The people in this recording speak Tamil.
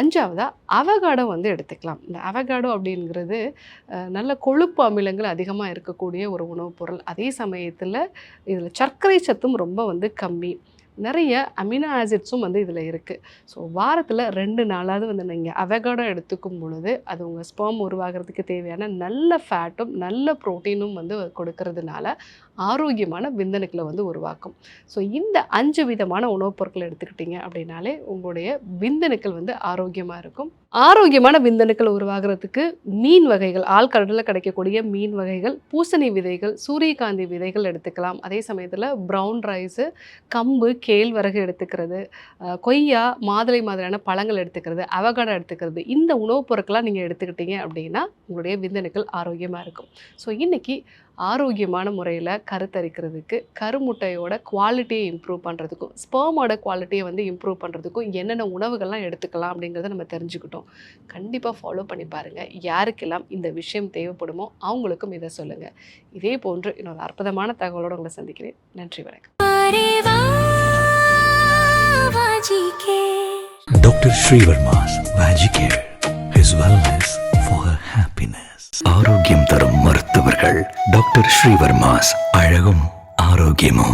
5வதா அவகாடோ வந்து எடுத்துக்கலாம். இந்த அவகாடோ அப்படிங்கிறது நல்ல கொழுப்பு அமிலங்கள் அதிகமாக இருக்கக்கூடிய ஒரு உணவுப் பொருள். அதே சமயத்தில் இதில் சர்க்கரை சத்தும் ரொம்ப வந்து கம்மி. நிறைய அமினோ ஆசிட்ஸும் வந்து இதில் இருக்குது. ஸோ வாரத்தில் 2 நாளாவது வந்து நீங்கள் அவகாடோ எடுத்துக்கும் பொழுது அது உங்கள் ஸ்பெர்ம் உருவாகிறதுக்கு தேவையான நல்ல ஃபேட்டும் நல்ல ப்ரோட்டீனும் வந்து கொடுக்கறதுனால ஆரோக்கியமான விந்தணுக்களை வந்து உருவாக்கும். ஸோ இந்த 5 விதமான உணவுப் பொருட்களை எடுத்துக்கிட்டிங்க அப்படின்னாலே உங்களுடைய விந்தணுக்கள் வந்து ஆரோக்கியமாக இருக்கும். ஆரோக்கியமான விந்தணுக்கள் உருவாகிறதுக்கு மீன் வகைகள், ஆழ்கடலில் கிடைக்கக்கூடிய மீன் வகைகள், பூசணி விதைகள், சூரியகாந்தி விதைகள் எடுத்துக்கலாம். அதே சமயத்தில் ப்ரௌன் ரைஸு, கம்பு, கேழ்வரகு எடுத்துக்கிறது, கொய்யா, மாதுளை மாதிரியான பழங்கள் எடுத்துக்கிறது, அவகாடோ எடுத்துக்கிறது. இந்த உணவுப் பொருட்களாக நீங்கள் எடுத்துக்கிட்டீங்க அப்படின்னா உங்களுடைய விந்தணுக்கள் ஆரோக்கியமாக இருக்கும். ஸோ இன்றைக்கி ஆரோக்கியமான முறையில் கருத்தரிக்கிறதுக்கு, கருமுட்டையோட குவாலிட்டியை இம்ப்ரூவ் பண்ணுறதுக்கும், ஸ்பெர்மோட குவாலிட்டியை வந்து இம்ப்ரூவ் பண்ணுறதுக்கும் என்னென்ன உணவுகள்லாம் எடுத்துக்கலாம் அப்படிங்கிறத நம்ம தெரிஞ்சுக்கிட்டோம். கண்டிப்பாக ஃபாலோ பண்ணி பாருங்கள். யாருக்கெல்லாம் இந்த விஷயம் தேவைப்படுமோ அவங்களுக்கும் இதை சொல்லுங்கள். இதே போன்று இன்னொரு அற்புதமான தகவலோடு உங்களை சந்திக்கிறேன். நன்றி, வணக்கம். Dr. Srivarma's Vagicare, his wellness for her happiness. ஆரோக்கியம் தரும் மருத்துவர்கள் டாக்டர் ஸ்ரீவர்மாஸ். அழகும் ஆரோக்கியமும்.